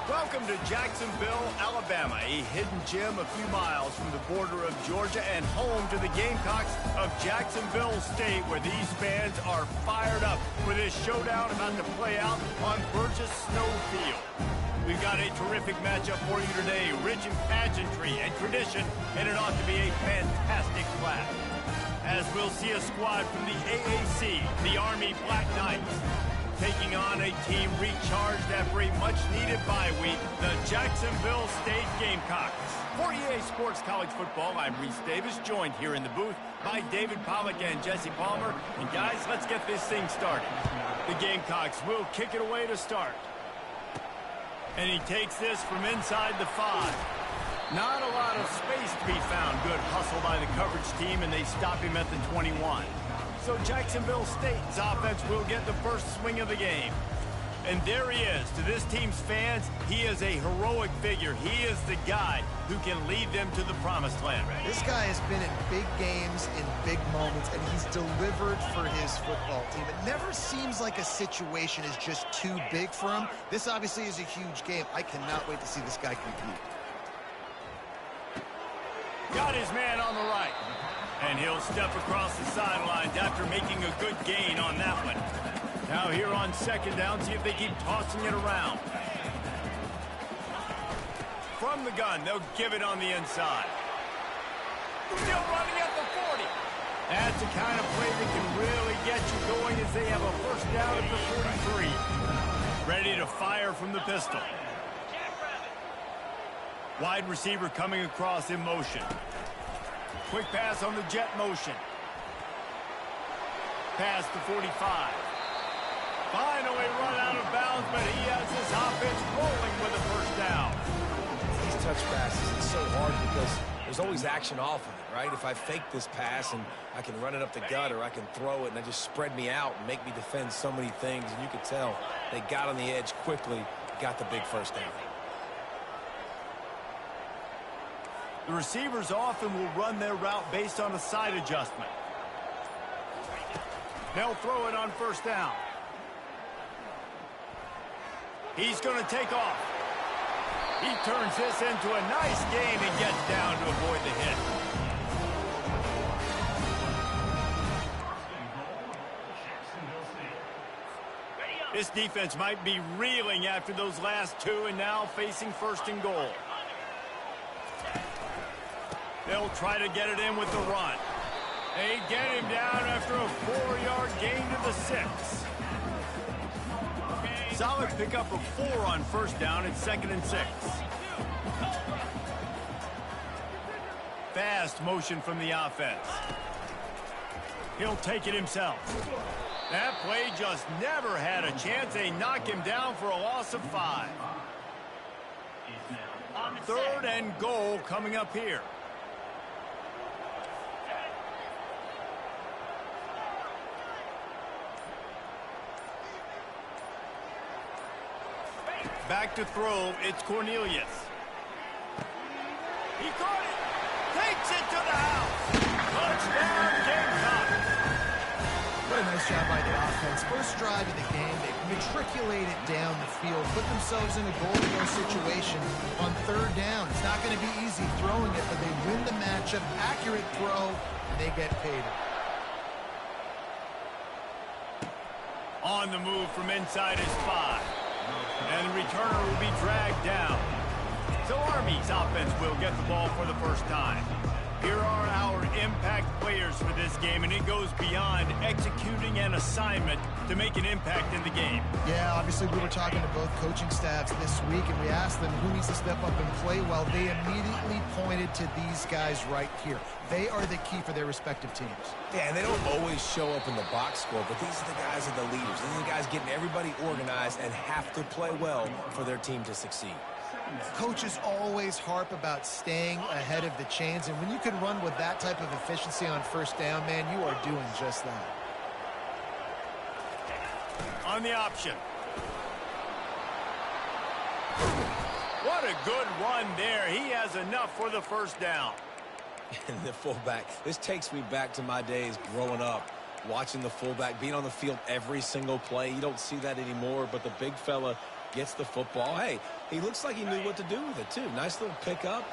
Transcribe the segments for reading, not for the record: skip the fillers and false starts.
Welcome to Jacksonville, Alabama, a hidden gem a few miles from the border of Georgia and home to the Gamecocks of Jacksonville State, where these fans are fired up for this showdown about to play out on Burgess Snow Field. We've got a terrific matchup for you today, rich in pageantry and tradition, and it ought to be a fantastic clash. As we'll see a squad from the AAC, the Army Black Knights, taking on a team recharged after a much-needed bye week, the Jacksonville State Gamecocks. For EA Sports College Football, I'm Reese Davis, joined here in the booth by David Pollack and Jesse Palmer. And guys, let's get this thing started. The Gamecocks will kick it away to start. And he takes this from inside the 5. Not a lot of space to be found. Good hustle by the coverage team, and they stop him at the 21. So Jacksonville State's offense will get the first swing of the game. And there he is. To this team's fans, he is a heroic figure. He is the guy who can lead them to the promised land. This guy has been in big games, in big moments, and he's delivered for his football team. It never seems like a situation is just too big for him. This obviously is a huge game. I cannot wait to see this guy compete. Got his man on the right. And he'll step across the sidelines after making a good gain on that one. Now here on second down, see if they keep tossing it around. From the gun, they'll give it on the inside. Still running at the 40. That's the kind of play that can really get you going as they have a first down at the 43. Ready to fire from the pistol. Wide receiver coming across in motion. Quick pass on the jet motion. Pass to 45. Finally run out of bounds, but he has this offense rolling with a first down. These touch passes, it's so hard because there's always action off of it, right? If I fake this pass and I can run it up the gut or I can throw it and they just spread me out and make me defend so many things, and you could tell they got on the edge quickly, got the big first down. The receivers often will run their route based on a side adjustment. They'll throw it on first down. He's going to take off. He turns this into a nice gain and gets down to avoid the hit. This defense might be reeling after those last two and now facing first and goal. They'll try to get it in with the run. They get him down after a 4-yard gain to the 6. Solid pickup of 4 on first down at 2nd and 6. Fast motion from the offense. He'll take it himself. That play just never had a chance. They knock him down for a loss of 5. 3rd and goal coming up here. Back to throw, it's Cornelius. He caught it, takes it to the house. Touchdown, Gamecocks. What a nice job by the offense. First drive of the game, they matriculated down the field, put themselves in a goal-to-go situation on 3rd down. It's not going to be easy throwing it, but they win the matchup, accurate throw, and they get paid. On the move from inside his 5. And the returner will be dragged down. So Army's offense will get the ball for the first time. Here are our impact players for this game, and it goes beyond executing an assignment to make an impact in the game. Yeah, obviously we were talking to both coaching staffs this week, and we asked them who needs to step up and play well. They immediately pointed to these guys right here. They are the key for their respective teams. Yeah, and they don't always show up in the box score, but these are the guys that are the leaders. These are the guys getting everybody organized and have to play well for their team to succeed. Coaches always harp about staying ahead of the chains, and when you can run with that type of efficiency on first down, man, you are doing just that. On the option. What a good run there. He has enough for the first down. And the fullback, this takes me back to my days growing up, watching the fullback being on the field every single play. You don't see that anymore, but the big fella gets the football. Hey, he looks like he knew what to do with it, too. Nice little pickup,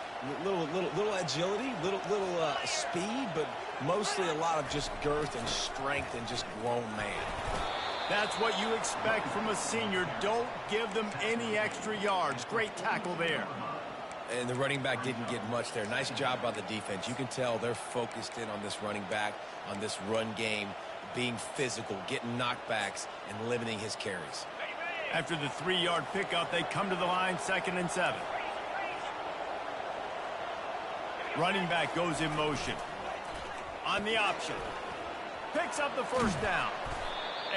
little agility, little speed, but mostly a lot of just girth and strength and just grown man. That's what you expect from a senior. Don't give them any extra yards. Great tackle there. And the running back didn't get much there. Nice job by the defense. You can tell they're focused in on this running back, on this run game, being physical, getting knockbacks, and limiting his carries. After the 3-yard pickup, they come to the line, 2nd and 7. Running back goes in motion. On the option. Picks up the first down.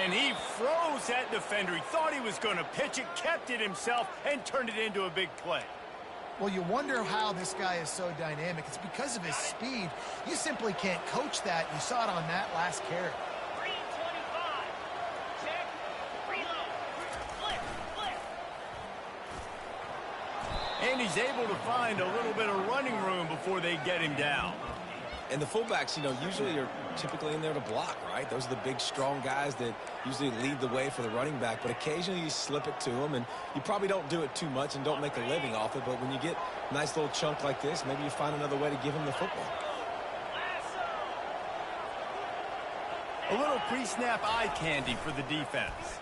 And he froze that defender. He thought he was going to pitch it, kept it himself, and turned it into a big play. Well, you wonder how this guy is so dynamic. It's because of his speed. You simply can't coach that. You saw it on that last carry. And he's able to find a little bit of running room before they get him down. And the fullbacks, usually are typically in there to block, right? Those are the big, strong guys that usually lead the way for the running back. But occasionally you slip it to them, and you probably don't do it too much and don't make a living off it. But when you get a nice little chunk like this, maybe you find another way to give him the football. A little pre-snap eye candy for the defense.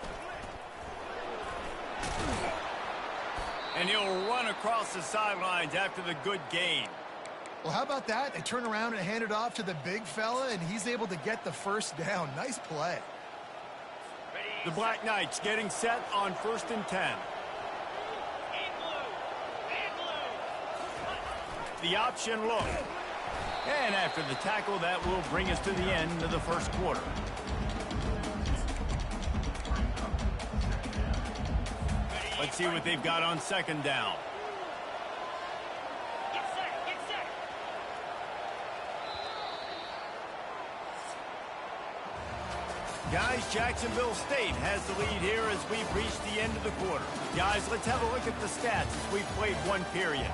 And he'll run across the sidelines after the good gain. Well, how about that? They turn around and hand it off to the big fella, and he's able to get the first down. Nice play. The Black Knights getting set on 1st and 10. The option look. And after the tackle, that will bring us to the end of the first quarter. Let's see what they've got on 2nd down. Guys, Jacksonville State has the lead here as we've reached the end of the quarter. Guys, let's have a look at the stats as we've played one period.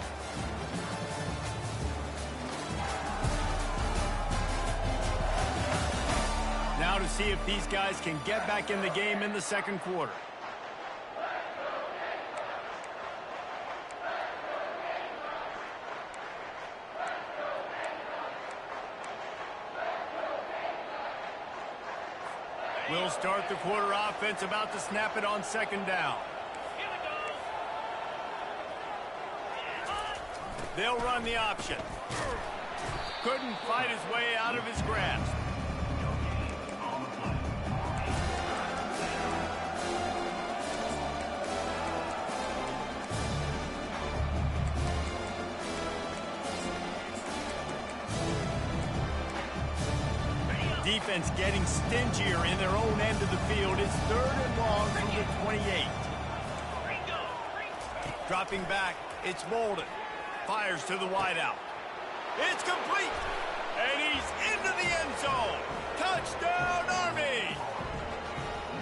Now to see if these guys can get back in the game in the second quarter. We'll start the quarter offense, about to snap it on 2nd down. They'll run the option. Couldn't fight his way out of his grasp. Defense getting stingier in their own end of the field. It's 3rd and long from the 28. Dropping back, it's Bolden. Fires to the wideout. It's complete. And he's into the end zone. Touchdown, Army!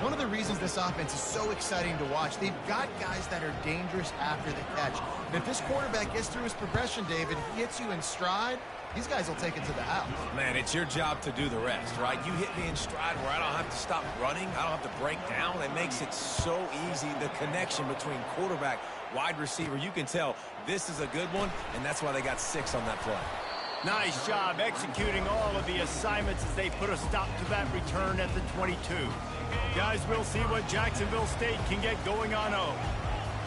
One of the reasons this offense is so exciting to watch, they've got guys that are dangerous after the catch. And if this quarterback gets through his progression, David, he hits you in stride, these guys will take it to the house. Man, it's your job to do the rest, right? You hit me in stride where I don't have to stop running. I don't have to break down. It makes it so easy. The connection between quarterback, wide receiver, you can tell this is a good one, and that's why they got 6 on that play. Nice job executing all of the assignments as they put a stop to that return at the 22. Guys, we'll see what Jacksonville State can get going on 0.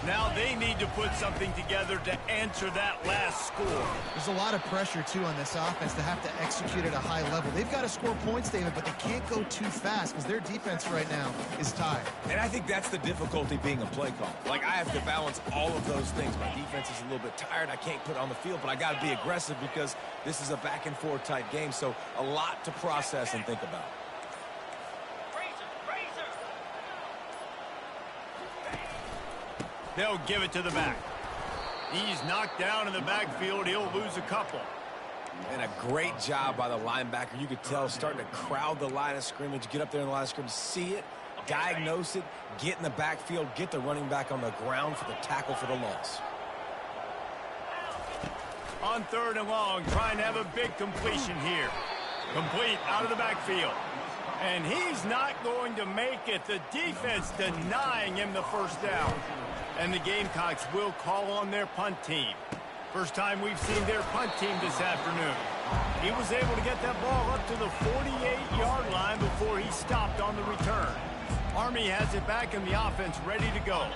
Now they need to put something together to answer that last score. There's a lot of pressure, too, on this offense to have to execute at a high level. They've got to score points, David, but they can't go too fast because their defense right now is tired. And I think that's the difficulty being a play call. Like, I have to balance all of those things. My defense is a little bit tired. I can't put it on the field, but I got to be aggressive because this is a back-and-forth type game, so a lot to process and think about. They'll give it to the back. He's knocked down in the backfield. He'll lose a couple. And a great job by the linebacker. You could tell starting to crowd the line of scrimmage, get up there in the line of scrimmage, see it, diagnose it, get in the backfield, get the running back on the ground for the tackle for the loss. On 3rd and long, trying to have a big completion here. Complete out of the backfield. And he's not going to make it. The defense denying him the first down. And the Gamecocks will call on their punt team. First time we've seen their punt team this afternoon. He was able to get that ball up to the 48-yard line before he stopped on the return. Army has it back in the offense, ready to go.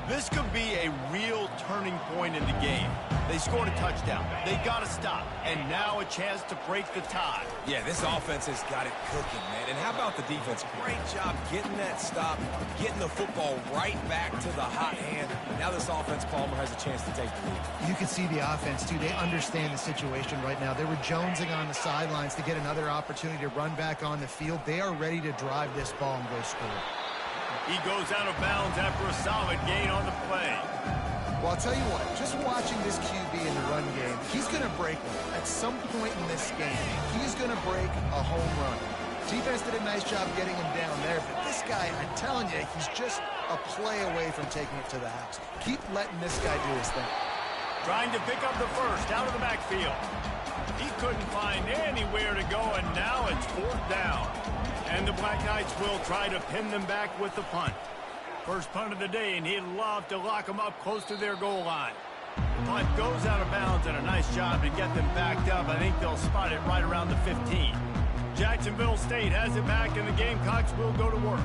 This could be a real turning point in the game. They scored a touchdown. They got to stop. And now a chance to break the tie. Yeah, this offense has got it cooking, man. And how about the defense? Great job getting that stop, getting the football right back to the hot hand. Now this offense, Palmer, has a chance to take the lead. You can see the offense, too. They understand the situation right now. They were jonesing on the sidelines to get another opportunity to run back on the field. They are ready to drive this ball and go score. He goes out of bounds after a solid gain on the play. Well, I'll tell you what, just watching this QB in the run game, he's going to break one. At some point in this game, he's going to break a home run. Defense did a nice job getting him down there, but this guy, I'm telling you, he's just a play away from taking it to the house. Keep letting this guy do his thing. Trying to pick up the first out of the backfield. He couldn't find anywhere to go, and now it's 4th down. And the Black Knights will try to pin them back with the punt. First punt of the day, and he'd love to lock them up close to their goal line. The punt goes out of bounds, and a nice job to get them backed up. I think they'll spot it right around the 15. Jacksonville State has it back, and the Gamecocks will go to work.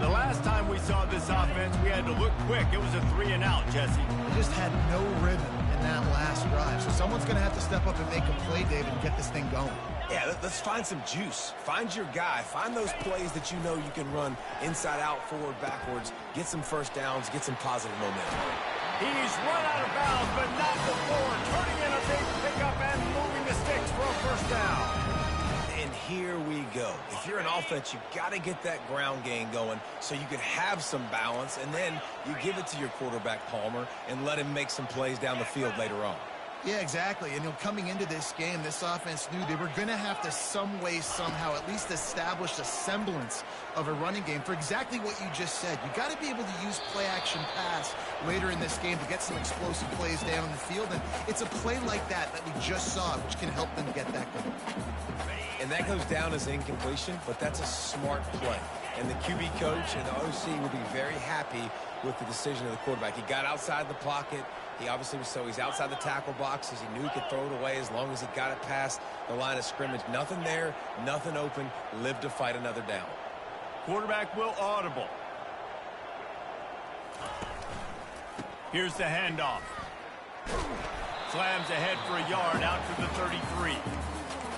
The last time we saw this offense, we had to look quick. It was a 3-and-out, Jesse. They just had no rhythm in that last drive. So someone's going to have to step up and make a play, David, and get this thing going. Yeah, let's find some juice. Find your guy. Find those plays that you know you can run inside out, forward, backwards. Get some first downs. Get some positive momentum. He's run out of bounds, but not before. Turning in a big pickup and moving the sticks for a first down. And here we go. If you're an offense, you got to get that ground game going so you can have some balance, and then you give it to your quarterback, Palmer, and let him make some plays down the field later on. Yeah, exactly. And coming into this game, this offense knew they were going to have to some way, somehow, at least establish a semblance of a running game for exactly what you just said. You got to be able to use play-action pass later in this game to get some explosive plays down the field. And it's a play like that we just saw, which can help them get that going. And that goes down as incompletion, but that's a smart play. And the QB coach and the OC will be very happy with the decision of the quarterback. He got outside the pocket. He obviously was he's outside the tackle boxes. He knew he could throw it away as long as he got it past the line of scrimmage. Nothing there, nothing open. Live to fight another down. Quarterback will audible. Here's the handoff. Slams ahead for a yard out to the 33.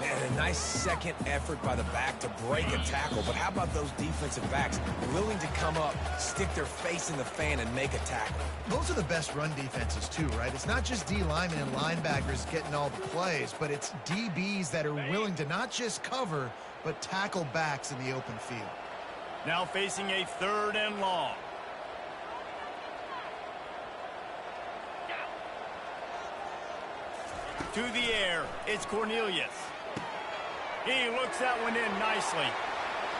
Man, a nice second effort by the back to break a tackle. But how about those defensive backs willing to come up, stick their face in the fan, and make a tackle? Those are the best run defenses, too, right? It's not just D linemen and linebackers getting all the plays, but it's DBs that are willing to not just cover, but tackle backs in the open field. Now facing a 3rd and long. To the air, it's Cornelius. He looks that one in nicely.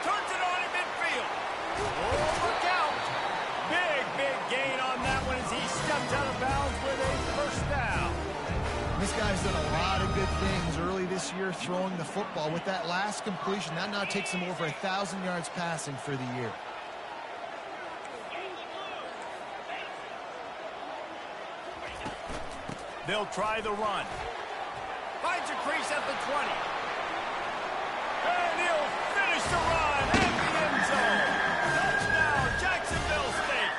Turns it on in midfield. Oh, look out. Big gain on that one as he steps out of bounds with a first down. This guy's done a lot of good things early this year throwing the football. With that last completion, that now takes him over 1,000 yards passing for the year. They'll try the run. Finds a crease at the 20. And he'll finish the run at the end zone. Touchdown, Jacksonville State.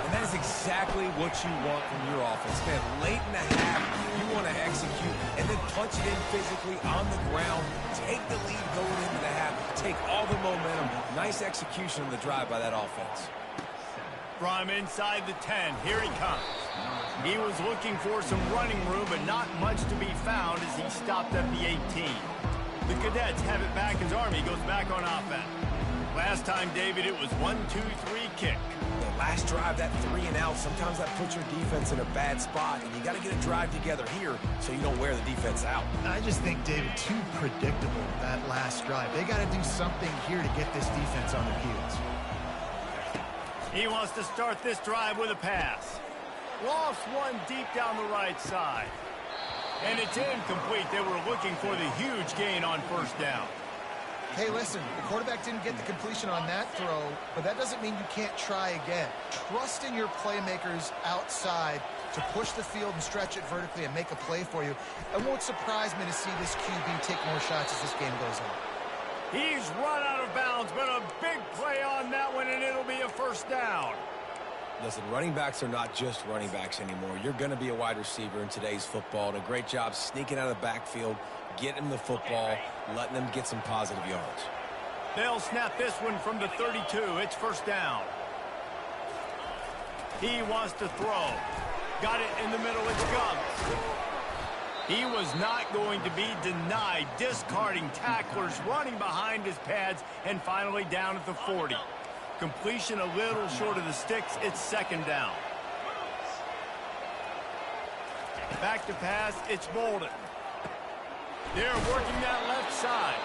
And that is exactly what you want from your offense. Man, late in the half, you want to execute and then punch it in physically on the ground. Take the lead going into the half. Take all the momentum. Nice execution on the drive by that offense. From inside the 10, here he comes. He was looking for some running room, but not much to be found as he stopped at the 18. The Cadets have it back as Army goes back on offense. Last time, David, it was 1-2-3 kick. The last drive, that 3-and-out, sometimes that puts your defense in a bad spot, and you got to get a drive together here so you don't wear the defense out. I just think, David, too predictable, that last drive. They got to do something here to get this defense on their heels. He wants to start this drive with a pass. Lofts one deep down the right side. And it's incomplete. They were looking for the huge gain on first down. Hey, listen, the quarterback didn't get the completion on that throw, but that doesn't mean you can't try again. Trust in your playmakers outside to push the field and stretch it vertically and make a play for you. It won't surprise me to see this QB take more shots as this game goes on. He's run out of bounds, but a big play on that one, and it'll be a first down. Listen, running backs are not just running backs anymore. You're going to be a wide receiver in today's football, and a great job sneaking out of the backfield, getting them the football, letting them get some positive yards. They'll snap this one from the 32. It's first down. He wants to throw. Got it in the middle. It's Gumps. He was not going to be denied, discarding tacklers, running behind his pads, and finally down at the 40. Completion a little short of the sticks. It's second down. Back to pass. It's Bolden. They're working that left side.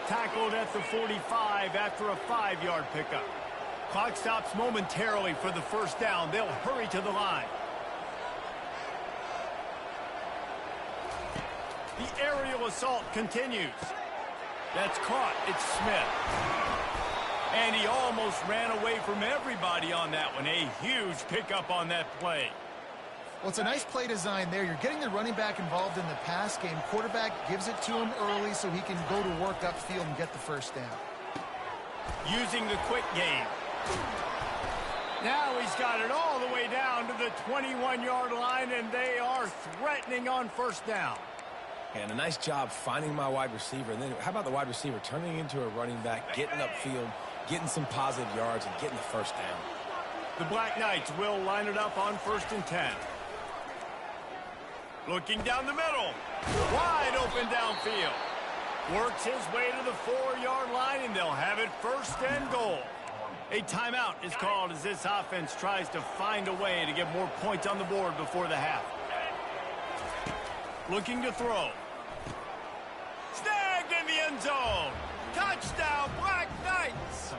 Tackled at the 45 after a 5-yard pickup. Clock stops momentarily for the first down. They'll hurry to the line. The aerial assault continues. That's caught. It's Smith. And he almost ran away from everybody on that one. A huge pickup on that play. Well, it's a nice play design there. You're getting the running back involved in the pass game. Quarterback gives it to him early so he can go to work upfield and get the first down. Using the quick game. Now he's got it all the way down to the 21-yard line, and they are threatening on first down. And a nice job finding my wide receiver. And then how about the wide receiver turning into a running back, getting upfield, getting some positive yards, and getting the first down. The Black Knights will line it up on 1st and 10. Looking down the middle. Wide open downfield. Works his way to the 4-yard line, and they'll have it 1st and goal. A timeout is called as this offense tries to find a way to get more points on the board before the half. Looking to throw. Snagged in the end zone. Touchdown, Black Knights.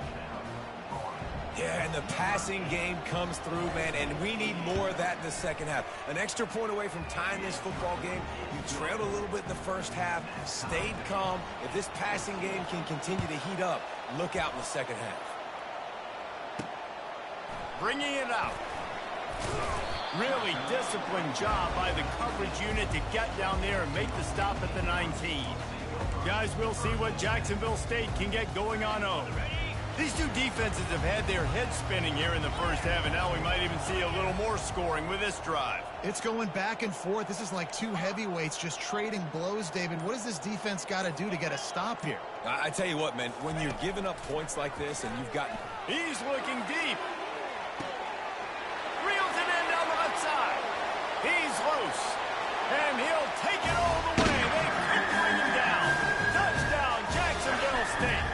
Yeah, and the passing game comes through, man, and we need more of that in the second half. An extra point away from tying this football game. You trailed a little bit in the first half, stayed calm. If this passing game can continue to heat up, look out in the second half. Bringing it out. Really disciplined job by the coverage unit to get down there and make the stop at the 19. Guys, we'll see what Jacksonville State can get going on 0. These two defenses have had their heads spinning here in the first half, and now we might even see a little more scoring with this drive. It's going back and forth. This is like two heavyweights just trading blows, David. What does this defense got to do to get a stop here? I tell you what, man, when you're giving up points like this and you've got... He's looking deep. Reels it in down the left side. He's loose, and he'll take it all the way. They couldn't bring him down. Touchdown, Jacksonville State.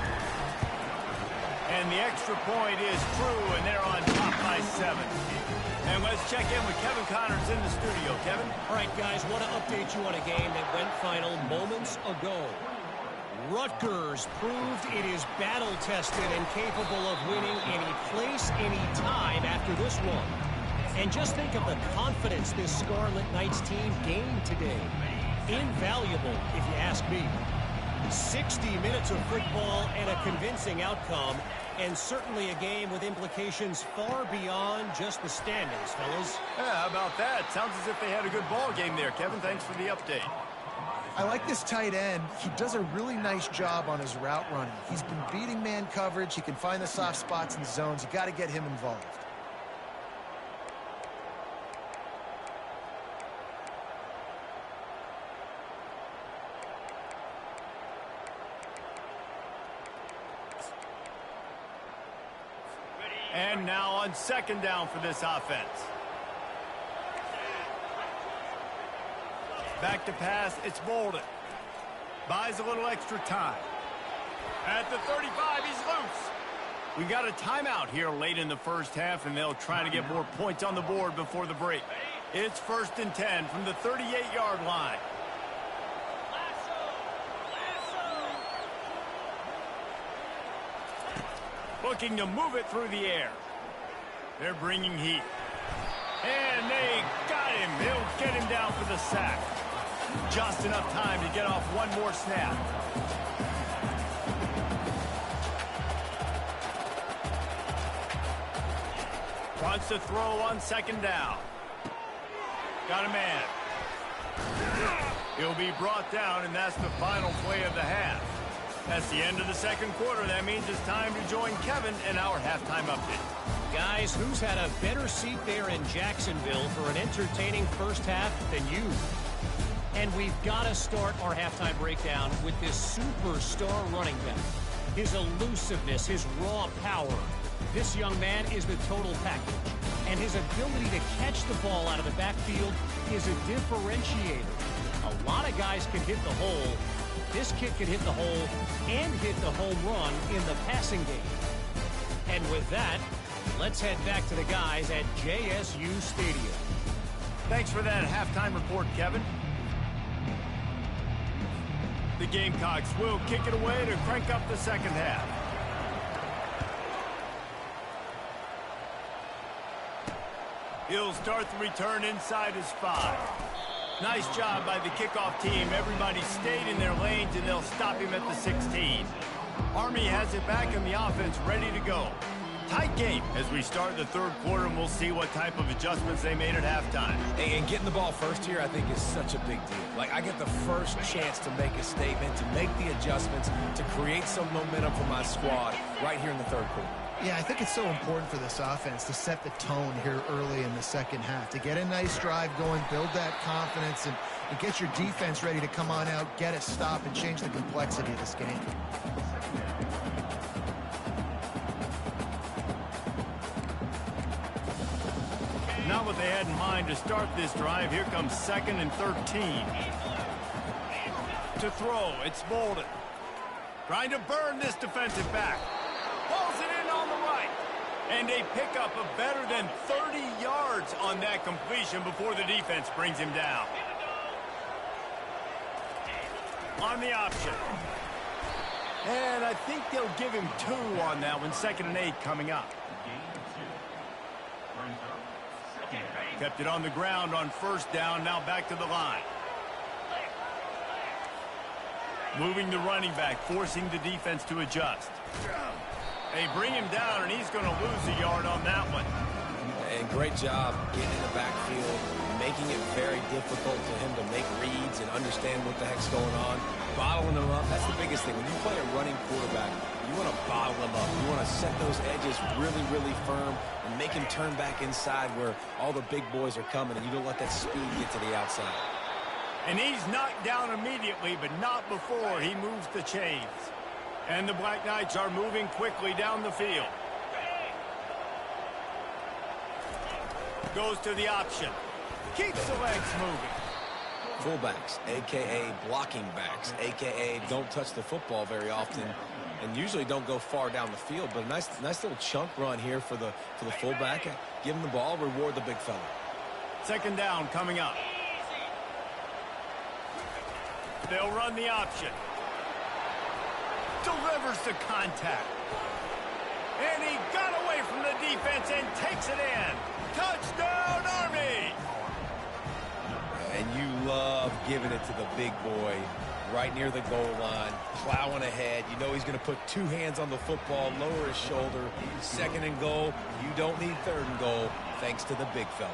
And the extra point is true, and they're on top by 7. And let's check in with Kevin Connors in the studio. Kevin? All right, guys, want to update you on a game that went final moments ago. Rutgers proved it is battle-tested and capable of winning any place, any time after this one. And just think of the confidence this Scarlet Knights team gained today. Invaluable, if you ask me. 60 minutes of football and a convincing outcome, and certainly a game with implications far beyond just the standings, fellas. Yeah, how about that? Sounds as if they had a good ball game there. Kevin, thanks for the update. I like this tight end. He does a really nice job on his route running. He's been beating man coverage. He can find the soft spots in zones. You got to get him involved. And now on 2nd down for this offense. Back to pass, it's Bolden. Buys a little extra time. At the 35, he's loose. We got a timeout here late in the first half, and they'll try to get more points on the board before the break. It's 1st and 10 from the 38-yard line. Looking to move it through the air. They're bringing heat. And they got him. They'll get him down for the sack. Just enough time to get off one more snap. Wants to throw on second down. Got a man. He'll be brought down, and that's the final play of the half. That's the end of the second quarter. That means it's time to join Kevin in our halftime update. Guys, who's had a better seat there in Jacksonville for an entertaining first half than you? And we've got to start our halftime breakdown with this superstar running back. His elusiveness, his raw power. This young man is the total package. And his ability to catch the ball out of the backfield is a differentiator. A lot of guys can hit the hole. This kid can hit the hole and hit the home run in the passing game. And with that, let's head back to the guys at JSU Stadium. Thanks for that halftime report, Kevin. The Gamecocks will kick it away to crank up the second half. He'll start the return inside his 5. Nice job by the kickoff team. Everybody stayed in their lanes, and they'll stop him at the 16. Army has it back in the offense, ready to go. Tight game as we start the third quarter, and we'll see what type of adjustments they made at halftime. And getting the ball first here, I think, is such a big deal. Like, I get the first chance to make a statement, to make the adjustments, to create some momentum for my squad right here in the third quarter. Yeah, I think it's so important for this offense to set the tone here early in the second half, to get a nice drive going, build that confidence, and get your defense ready to come on out, get a stop, and change the complexity of this game. Not what they had in mind to start this drive. Here comes 2nd and 13. To throw, it's Bolden. Trying to burn this defensive back. Pulls it in on the right. And a pickup of better than 30 yards on that completion before the defense brings him down. On the option. And I think they'll give him 2 on that one. 2nd and 8 coming up. Kept it on the ground on first down. Now back to the line. Moving the running back, forcing the defense to adjust. They bring him down, and he's going to lose a yard on that one. And great job getting in the backfield, making it very difficult for him to make reads and understand what the heck's going on. Bottling him up, that's the biggest thing. When you play a running quarterback, you want to bottle him up. You want to set those edges really, really firm and make him turn back inside where all the big boys are coming, and you don't let that speed get to the outside. And he's knocked down immediately, but not before he moves the chains. And the Black Knights are moving quickly down the field. Goes to the option. Keeps the legs moving. Fullbacks, a.k.a. blocking backs, a.k.a. don't touch the football very often and usually don't go far down the field. But a nice little chunk run here for the fullback. Give him the ball, reward the big fella. 2nd down coming up. They'll run the option. Delivers the contact. And he got away from the defense and takes it in. Touchdown, Army! And you love giving it to the big boy right near the goal line, plowing ahead. You know he's going to put 2 hands on the football, lower his shoulder. 2nd and goal. You don't need 3rd and goal, thanks to the big fella.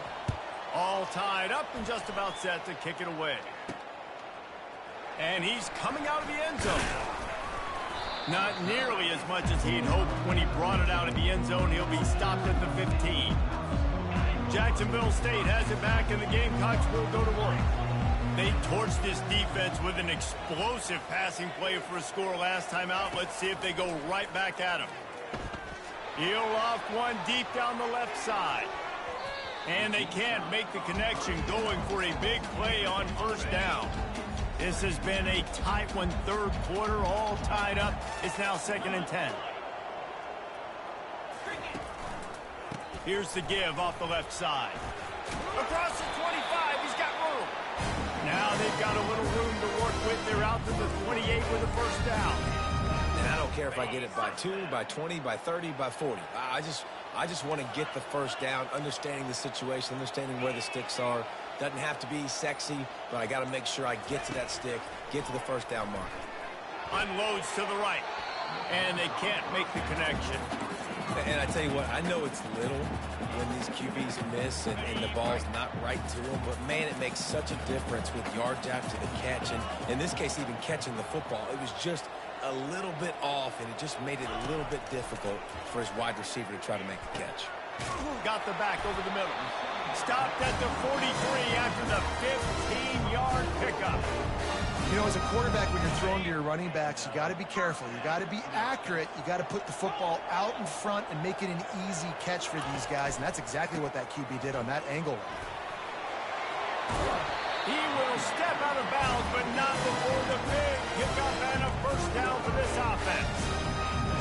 All tied up and just about set to kick it away. And he's coming out of the end zone. Not nearly as much as he'd hoped when he brought it out of the end zone. He'll be stopped at the 15. Jacksonville State has it back, and the Gamecocks will go to work. They torched this defense with an explosive passing play for a score last time out. Let's see if they go right back at him. He'll off one deep down the left side. And they can't make the connection, going for a big play on first down. This has been a tight one, third quarter, all tied up. It's now 2nd and 10. Here's the give off the left side. Across the 25, he's got room. Now they've got a little room to work with. They're out to the 28 with a first down. And I don't care if I get it by 2, by 20, by 30, by 40. I just want to get the first down, understanding the situation, understanding where the sticks are. Doesn't have to be sexy, but I got to make sure I get to that stick, get to the first down mark. Unloads to the right, and they can't make the connection. And I tell you what, I know it's little when these QBs miss and the ball's not right to them, but man, it makes such a difference with yards after the catch, and in this case, even catching the football. It was just a little bit off, and it just made it a little bit difficult for his wide receiver to try to make the catch. Got the back over the middle. Stopped at the 43 after the 15-yard pickup. You know, as a quarterback, when you're throwing to your running backs, you got to be careful. You got to be accurate. You got to put the football out in front and make it an easy catch for these guys, and that's exactly what that QB did on that angle. He will step out of bounds, but not before the big pickup and a first down for this offense.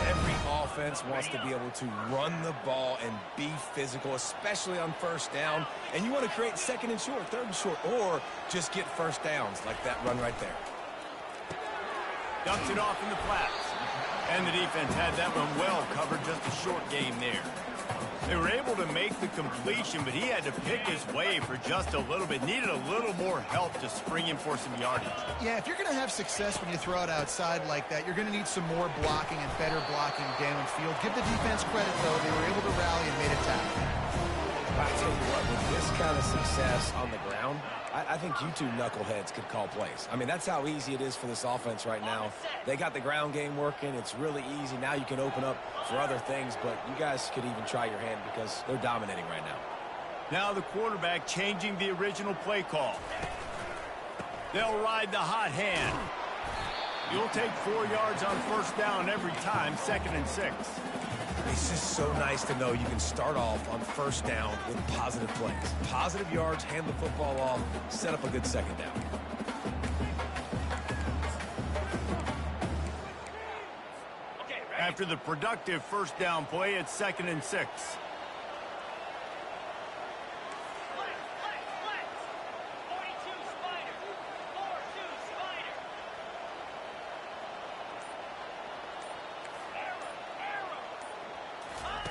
Every offense wants to be able to run the ball and be physical, especially on first down. And you want to create second and short, third and short, or just get first downs like that run right there. Dumps it off in the flats. And the defense had that one well covered, just a short gain there. They were able to make the completion, but he had to pick his way for just a little bit. Needed a little more help to spring him for some yardage. Yeah, if you're going to have success when you throw it outside like that, you're going to need some more blocking and better blocking downfield. Give the defense credit, though. They were able to rally and made a tackle. I tell you what, with this kind of success on the ground, I think you two knuckleheads could call plays. I mean, that's how easy it is for this offense right now. They got the ground game working. It's really easy. Now you can open up for other things, but you guys could even try your hand because they're dominating right now. Now the quarterback changing the original play call. They'll ride the hot hand. You'll take 4 yards on first down every time, 2nd and 6. It's just so nice to know you can start off on first down with positive plays. Positive yards, hand the football off, set up a good second down. After the productive first down play, it's 2nd and 6.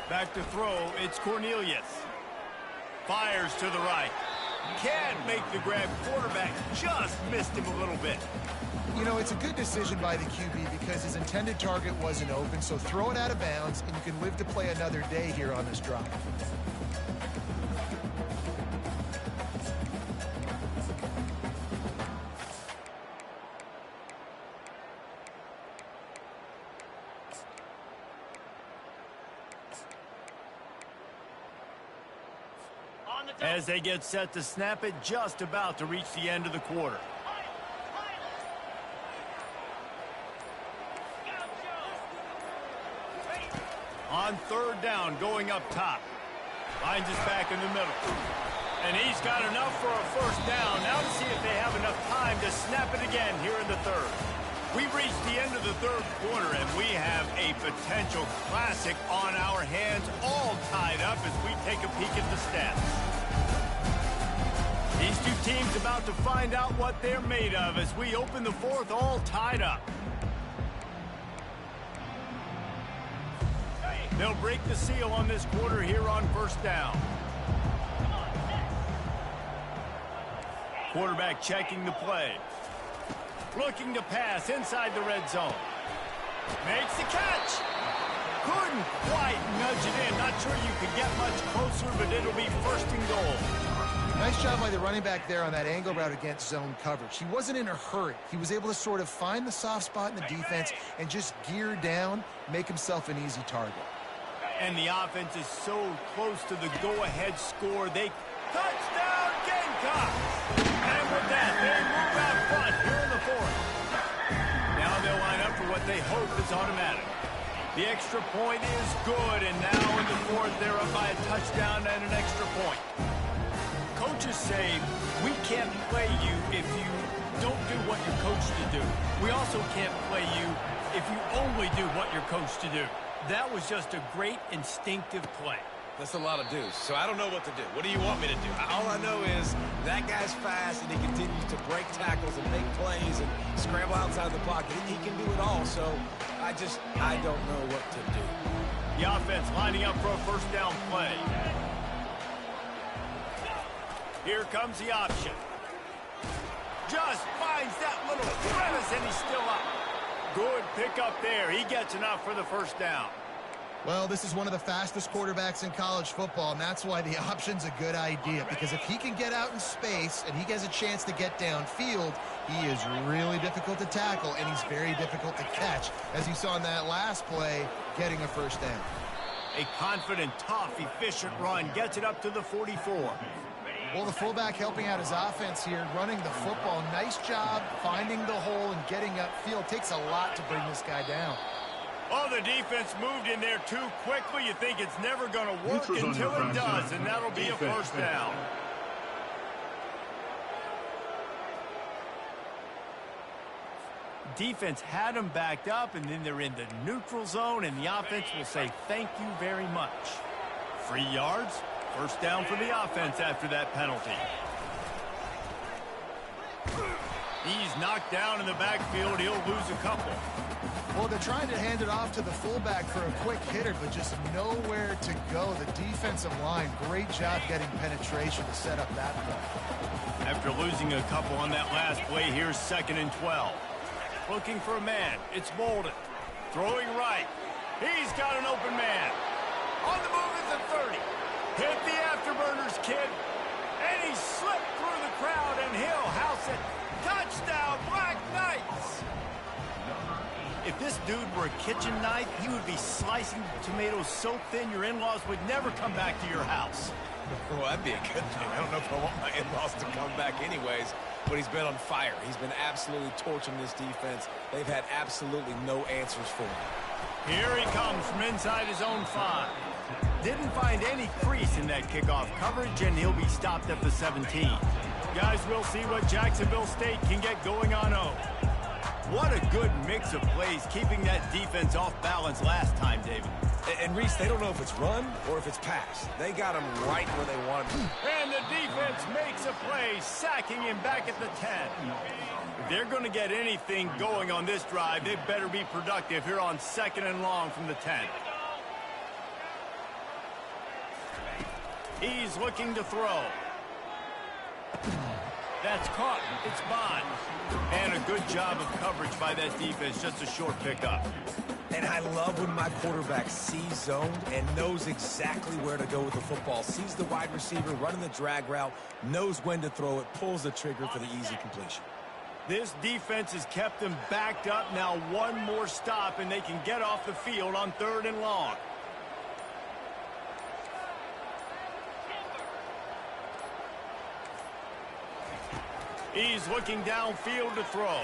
Back to throw, it's Cornelius. Fires to the right. Can't make the grab. Quarterback just missed him a little bit. You know, it's a good decision by the QB because his intended target wasn't open, so throw it out of bounds, and you can live to play another day here on this drive. As they get set to snap it, just about to reach the end of the quarter. On third down, going up top. Finds his back in the middle. And he's got enough for a first down. Now to see if they have enough time to snap it again here in the third. We've reached the end of the third quarter, and we have a potential classic on our hands, all tied up as we take a peek at the stats. These two teams about to find out what they're made of as we open the fourth, all tied up. They'll break the seal on this quarter here on first down. Quarterback checking the play. Looking to pass inside the red zone. Makes the catch. Couldn't quite nudge it in. Not sure you could get much closer, but it'll be first and goal. Nice job by the running back there on that angle route against zone coverage. He wasn't in a hurry. He was able to sort of find the soft spot in the defense and just gear down, make himself an easy target. And the offense is so close to the go-ahead score. They touchdown Gamecocks! And with that, they move out front here in the fourth. Now they'll line up for what they hope is automatic. The extra point is good, and now in the fourth, they're up by a touchdown and an extra point. Coaches say, we can't play you if you don't do what you're coached to do. We also can't play you if you only do what you're coached to do. That was just a great instinctive play. That's a lot of do's, so I don't know what to do. What do you want me to do? All I know is that guy's fast, and he continues to break tackles and make plays and scramble outside the pocket. He can do it all, so I don't know what to do. The offense lining up for a first down play. Here comes the option. Just finds that little crevice, and he's still up. Good pick up there. He gets enough for the first down. Well, this is one of the fastest quarterbacks in college football, and that's why the option's a good idea, because if he can get out in space and he gets a chance to get downfield, he is really difficult to tackle, and he's very difficult to catch, as you saw in that last play, getting a first down. A confident, tough, efficient run gets it up to the 44. Well, the fullback helping out his offense here, running the football. Nice job finding the hole and getting upfield. Takes a lot to bring this guy down. Oh, the defense moved in there too quickly. You think it's never going to work until it does, and that'll be a first down. Defense had them backed up, and then they're in the neutral zone, and the offense will say thank you very much. 3 yards, first down for the offense after that penalty. He's knocked down in the backfield. He'll lose a couple. Well, they're trying to hand it off to the fullback for a quick hitter, but just nowhere to go. The defensive line, great job getting penetration to set up that play. After losing a couple on that last play, here's 2nd and 12. Looking for a man. It's Bolden. Throwing right. He's got an open man. On the move is the 30. Hit the afterburners, kid. And he slipped through the crowd, and he'll house it. Touchdown, Black Knights! If this dude were a kitchen knife, he would be slicing tomatoes so thin your in-laws would never come back to your house. Well, that'd be a good thing. I don't know if I want my in-laws to come back anyways, but he's been on fire. He's been absolutely torching this defense. They've had absolutely no answers for him. Here he comes from inside his own 5. Didn't find any crease in that kickoff coverage, and he'll be stopped at the 17. Guys, we'll see what Jacksonville State can get going on 0. What a good mix of plays, keeping that defense off balance last time, David. And Reese, they don't know if it's run or if it's pass. They got him right where they want him. And the defense makes a play, sacking him back at the 10. If they're going to get anything going on this drive, they better be productive here on 2nd and long from the 10. He's looking to throw. That's caught. It's Bond. And a good job of coverage by that defense. Just a short pickup. And I love when my quarterback sees zoned and knows exactly where to go with the football. Sees the wide receiver running the drag route, knows when to throw it, pulls the trigger for the easy completion. This defense has kept them backed up. Now one more stop, and they can get off the field on 3rd and long. He's looking downfield to throw.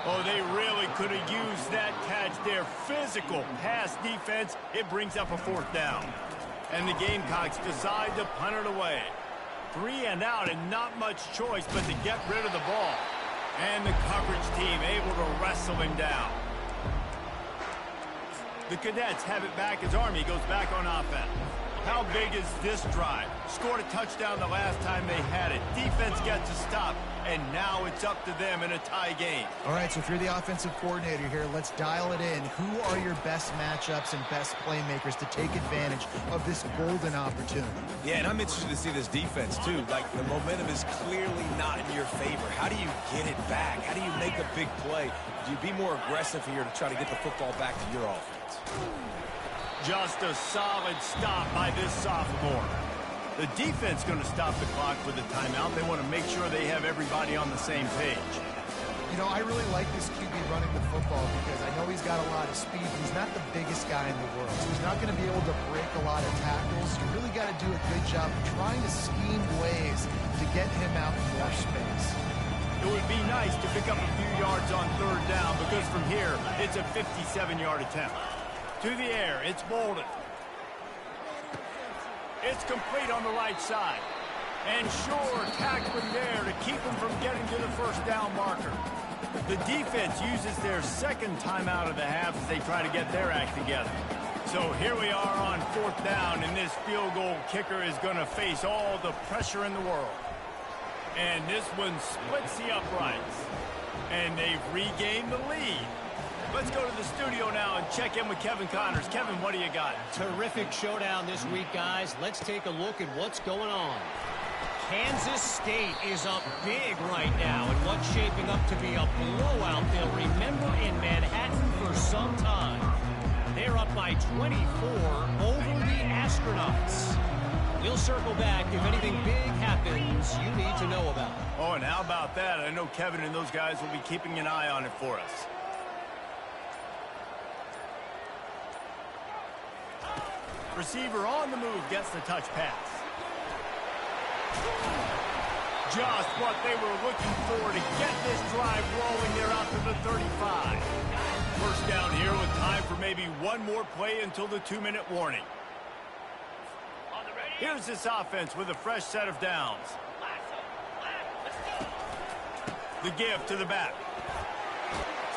Oh, they really could have used that catch there. Physical pass defense. It brings up a 4th down. And the Gamecocks decide to punt it away. 3 and out, and not much choice but to get rid of the ball. And the coverage team able to wrestle him down. The Cadets have it back as Army goes back on offense. How big is this drive? Scored a touchdown the last time they had it. Defense gets a stop, and now it's up to them in a tie game. All right, so if you're the offensive coordinator here, let's dial it in. Who are your best matchups and best playmakers to take advantage of this golden opportunity? Yeah, and I'm interested to see this defense, too. Like, the momentum is clearly not in your favor. How do you get it back? How do you make a big play? Do you be more aggressive here to try to get the football back to your offense? Just a solid stop by this sophomore. The defense going to stop the clock with a timeout. They want to make sure they have everybody on the same page. You know, I really like this QB running the football because I know he's got a lot of speed, but he's not the biggest guy in the world. So he's not going to be able to break a lot of tackles. You really got to do a good job of trying to scheme ways to get him out in more space. It would be nice to pick up a few yards on 3rd down because from here, it's a 57-yard attempt. To the air, it's Bolden. It's complete on the right side. And sure, tackling there to keep him from getting to the first down marker. The defense uses their 2nd timeout of the half as they try to get their act together. So here we are on 4th down, and this field goal kicker is going to face all the pressure in the world. And this one splits the uprights. And they've regained the lead. Let's go to the studio now and check in with Kevin Connors. Kevin, what do you got? Terrific showdown this week, guys. Let's take a look at what's going on. Kansas State is up big right now in what's shaping up to be a blowout they'll remember in Manhattan for some time. They're they're up by 24 over the Astronauts. We'll circle back if anything big happens you need to know about. Oh, and how about that? I know Kevin and those guys will be keeping an eye on it for us. Receiver on the move gets the touch pass. Just what they were looking for to get this drive rolling there out to the 35. First down here with time for maybe one more play until the 2-minute warning. Here's this offense with a fresh set of downs. The give to the back.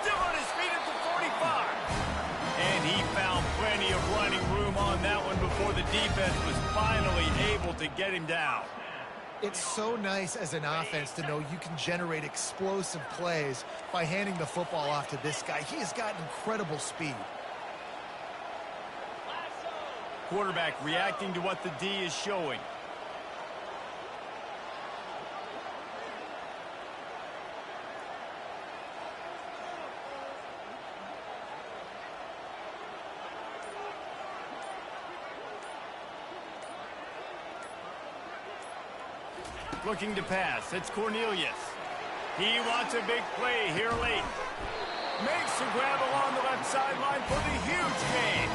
Still on his feet at the 45. And he found plenty of running room on that one before the defense was finally able to get him down. It's so nice as an offense to know you can generate explosive plays by handing the football off to this guy. He has got incredible speed. Quarterback reacting to what the D is showing. Looking to pass. It's Cornelius. He wants a big play here late. Makes the grab along the left sideline for the huge gain.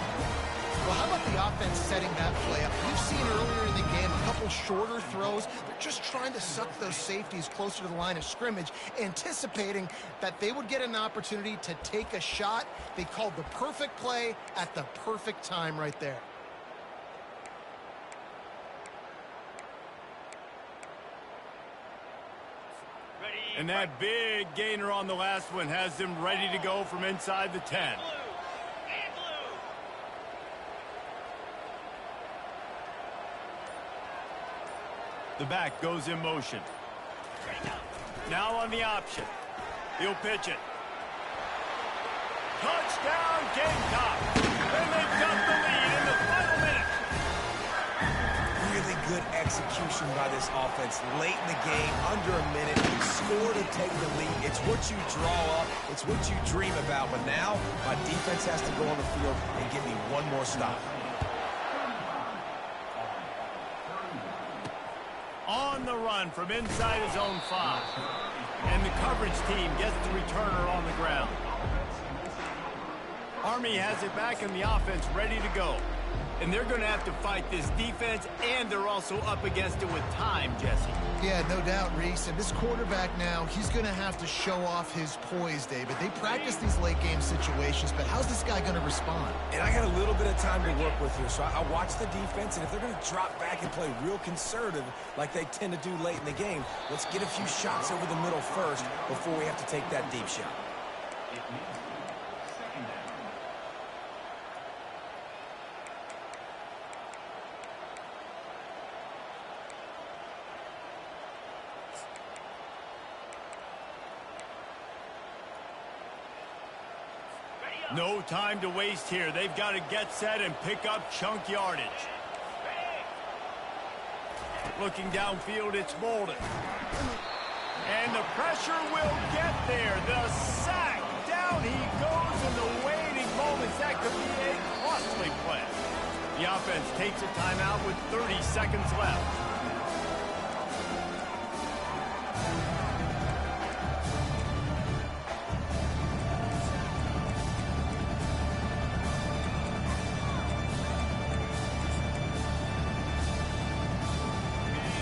Well, how about the offense setting that play up? We've seen earlier in the game a couple shorter throws. They're just trying to suck those safeties closer to the line of scrimmage, anticipating that they would get an opportunity to take a shot. They called the perfect play at the perfect time right there. And that big gainer on the last one has them ready to go from inside the 10. The back goes in motion. Now on the option. He'll pitch it. Touchdown, Gamecock. And they've got the lead in the final minute. Really good execution by this offense late in the game, under a minute, score to take the lead. It's what you draw up, it's what you dream about, but now my defense has to go on the field and give me one more stop. On the run from inside his own 5. And the coverage team gets the returner on the ground. Army has it back in the offense ready to go. And they're going to have to fight this defense, and they're also up against it with time, Jesse. Yeah, no doubt, Reese. And this quarterback now, he's going to have to show off his poise, David. They practice these late-game situations, but how's this guy going to respond? And I got a little bit of time to work with here, so I watch the defense, and if they're going to drop back and play real conservative like they tend to do late in the game, let's get a few shots over the middle first before we have to take that deep shot. No time to waste here. They've got to get set and pick up chunk yardage. Looking downfield, it's Bolden. And the pressure will get there. The sack. Down he goes in the waiting moments. That could be a costly play. The offense takes a timeout with 30 seconds left.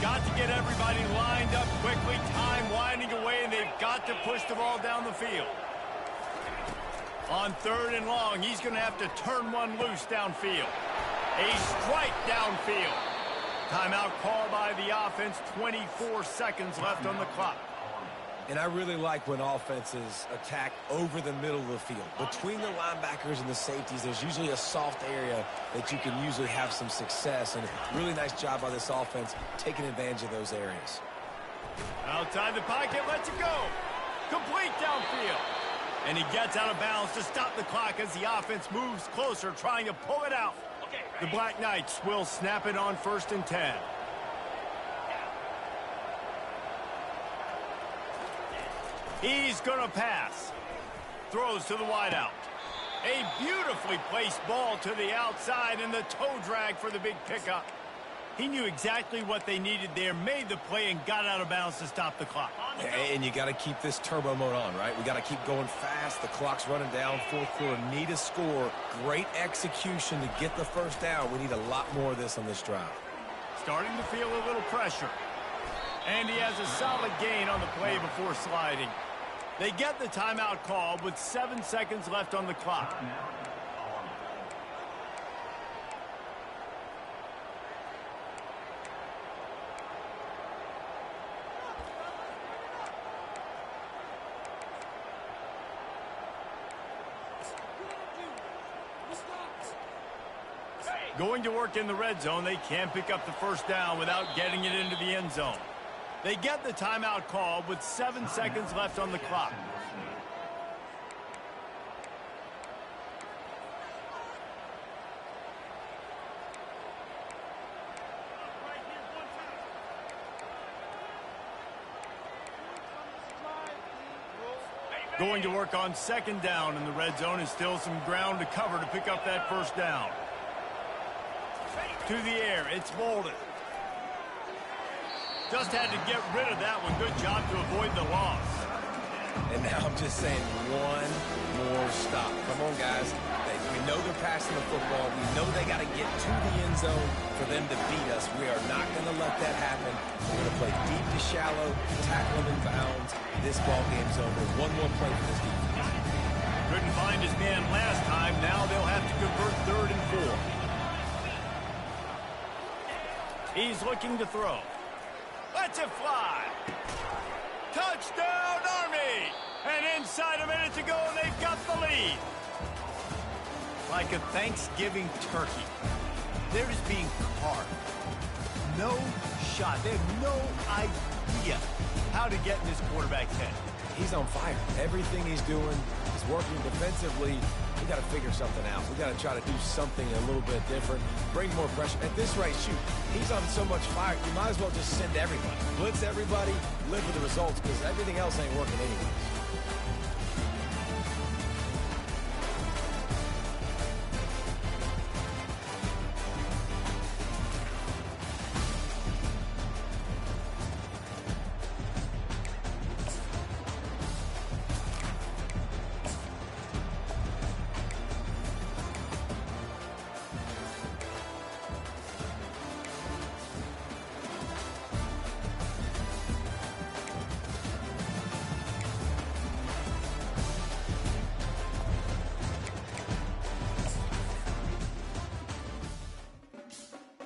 Got to get everybody lined up quickly, time winding away, and they've got to push the ball down the field. On 3rd and long, he's going to have to turn one loose downfield. A strike downfield. Timeout called by the offense, 24 seconds left on the clock. And I really like when offenses attack over the middle of the field. Between the linebackers and the safeties, there's usually a soft area that you can usually have some success. And really nice job by this offense taking advantage of those areas. Outside the pocket, lets it go. Complete downfield. And he gets out of bounds to stop the clock as the offense moves closer, trying to pull it out. The Black Knights will snap it on 1st and 10. He's going to pass. Throws to the wideout. A beautifully placed ball to the outside and the toe drag for the big pickup. He knew exactly what they needed there, made the play, and got out of bounds to stop the clock. And you got to keep this turbo mode on, right? We got to keep going fast. The clock's running down. Fourth quarter, need a score. Great execution to get the first down. We need a lot more of this on this drive. Starting to feel a little pressure. And he has a solid gain on the play before sliding. They get the timeout called with 7 seconds left on the clock. Going to work in the red zone, they can't pick up the first down without getting it into the end zone. They get the timeout called with 7 seconds left on the clock. Going to work on second down in the red zone, and still some ground to cover to pick up that first down. To the air, it's Bolden. Just had to get rid of that one. Good job to avoid the loss. And now I'm just saying one more stop. Come on, guys. We know they're passing the football. We know they got to get to the end zone for them to beat us. We are not going to let that happen. We're going to play deep to shallow, tackle them in bounds. This ball game's over. One more play for this defense. Couldn't find his man last time. Now they'll have to convert 3rd and 4. He's looking to throw. Lets it fly. Touchdown, Army! And inside a minute to go, and they've got the lead. Like a Thanksgiving turkey. They're just being carved. No shot. They have no idea how to get in this quarterback's head. He's on fire. Everything he's doing is working defensively. We got to figure something out. We got to try to do something a little bit different. Bring more pressure. At this rate, shoot, he's on so much fire. You might as well just send everybody. Blitz everybody. Live with the results because everything else ain't working anyways.